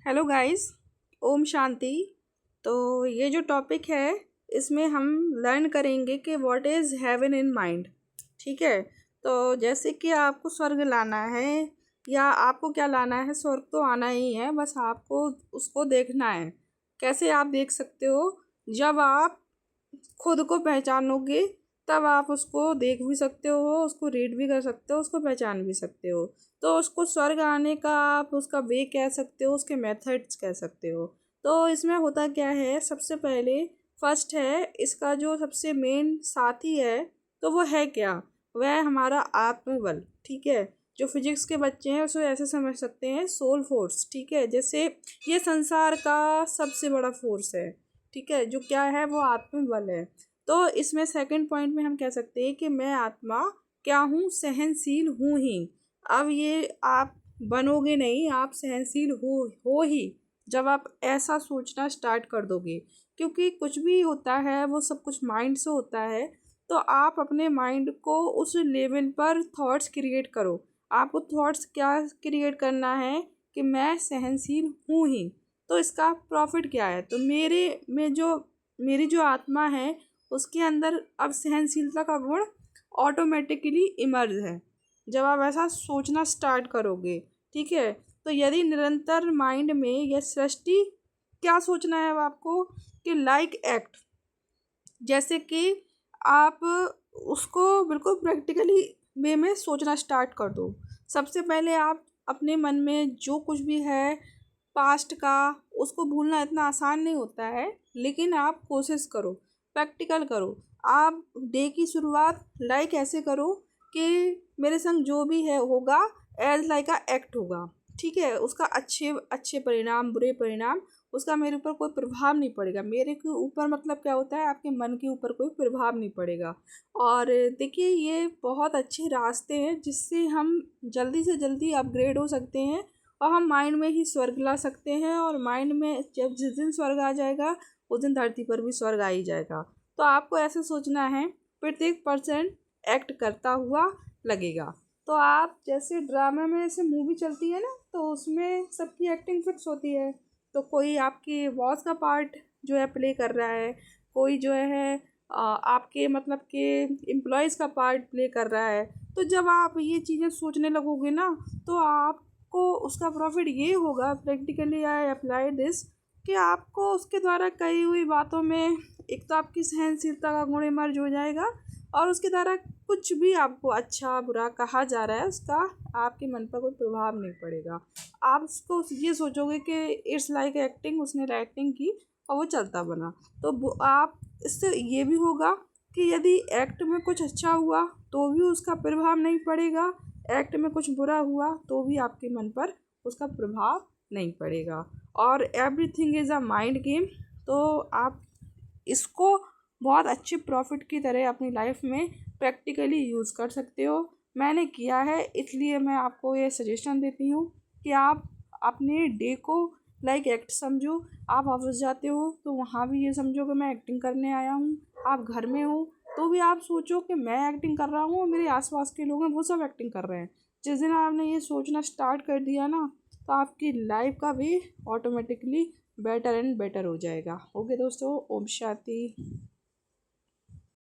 Hello guys. Om Shanti. तो ये जो टॉपिक है इसमें हम लर्न करेंगे कि what is heaven in mind. ठीक है। तो जैसे कि आपको स्वर्ग लाना है या आपको क्या लाना है, स्वर्ग तो आना ही है, बस आपको उसको देखना है। कैसे आप देख सकते हो? जब आप खुद को पहचानोगे तब आप उसको देख भी सकते हो, उसको रीड भी कर सकते हो, उसको पहचान भी सकते हो। तो उसको स्वर्ग आने का आप उसका वे कह सकते हो, उसके मेथड्स कह सकते हो। तो इसमें होता क्या है, सबसे पहले फर्स्ट है इसका जो सबसे मेन साथी है, तो वो है क्या? वह है हमारा आत्मबल। ठीक है। जो फिजिक्स के बच्चे हैं उसे ऐसे समझ सकते हैं, सोल फोर्स। ठीक है। जैसे ये संसार का सबसे बड़ा फोर्स है। ठीक है। जो क्या है, वो आत्मबल है। तो इसमें सेकंड पॉइंट में हम कह सकते हैं कि मैं आत्मा क्या हूँ, सहनशील हूँ ही। अब ये आप बनोगे नहीं, आप सहनशील हो ही जब आप ऐसा सोचना स्टार्ट कर दोगे। क्योंकि कुछ भी होता है वो सब कुछ माइंड से होता है। तो आप अपने माइंड को उस लेवल पर थॉट्स क्रिएट करो। आपको थॉट्स क्या क्रिएट करना है कि मैं सहनशील हूँ ही। तो इसका प्रॉफिट क्या है? तो मेरी जो आत्मा है उसके अंदर अब सहनशीलता का गुण ऑटोमेटिकली इमर्ज है जब आप ऐसा सोचना स्टार्ट करोगे। ठीक है। तो यदि निरंतर माइंड में यह सृष्टि क्या सोचना है अब आपको कि लाइक एक्ट, जैसे कि आप उसको बिल्कुल प्रैक्टिकली वे में सोचना स्टार्ट कर दो। सबसे पहले आप अपने मन में जो कुछ भी है पास्ट का, उसको भूलना इतना आसान नहीं होता है, लेकिन आप कोशिश करो, प्रैक्टिकल करो। आप डे की शुरुआत लाइक ऐसे करो कि मेरे संग जो भी है होगा एज लाइक अ एक्ट होगा। ठीक है। उसका अच्छे अच्छे परिणाम बुरे परिणाम उसका मेरे ऊपर कोई प्रभाव नहीं पड़ेगा। मेरे के ऊपर मतलब क्या होता है, आपके मन के ऊपर कोई प्रभाव नहीं पड़ेगा। और देखिए ये बहुत अच्छे रास्ते हैं जिससे हम जल्दी से जल्दी अपग्रेड हो सकते हैं और हम माइंड में ही स्वर्ग ला सकते हैं। और माइंड में जब जिस दिन स्वर्ग आ जाएगा उस दिन धरती पर भी स्वर्ग आ ही जाएगा। तो आपको ऐसे सोचना है, प्रत्येक पर्सन एक्ट करता हुआ लगेगा। तो आप जैसे ड्रामा में ऐसे मूवी चलती है ना, तो उसमें सबकी एक्टिंग फिक्स होती है। तो कोई आपके बॉस का पार्ट जो है प्ले कर रहा है, कोई जो है आपके मतलब के एम्प्लॉयज़ का पार्ट प्ले कर रहा है। तो जब आप ये चीज़ें सोचने लगोगे ना, तो आपको उसका प्रॉफिट ये होगा, प्रैक्टिकली आई अप्लाई दिस, कि आपको उसके द्वारा कही हुई बातों में एक तो आपकी सहनशीलता का गुण इमर्ज हो जाएगा, और उसके द्वारा कुछ भी आपको अच्छा बुरा कहा जा रहा है उसका आपके मन पर कोई प्रभाव नहीं पड़ेगा। आप उसको ये सोचोगे कि इट्स लाइक एक्टिंग, उसने एक्टिंग की और वो चलता बना। तो आप इससे ये भी होगा कि यदि एक्ट में कुछ अच्छा हुआ तो भी उसका प्रभाव नहीं पड़ेगा, एक्ट में कुछ बुरा हुआ तो भी आपके मन पर उसका प्रभाव नहीं पड़ेगा। और everything is a mind game. तो आप इसको बहुत अच्छे प्रॉफिट की तरह अपनी लाइफ में प्रैक्टिकली यूज़ कर सकते हो। मैंने किया है, इसलिए मैं आपको ये सजेशन देती हूँ कि आप अपने डे को लाइक एक्ट समझो। आप ऑफिस जाते हो तो वहाँ भी ये समझो कि मैं एक्टिंग करने आया हूँ। आप घर में हो तो भी आप सोचो कि मैं एक्टिंग कर रहा हूँ और मेरे आसपास के लोग हैं वो सब एक्टिंग कर रहे हैं। जिस दिन आपने ये सोचना स्टार्ट कर दिया ना, तो आपकी लाइफ का भी ऑटोमेटिकली बेटर एंड बेटर हो जाएगा। ओके दोस्तों, ओम शांति।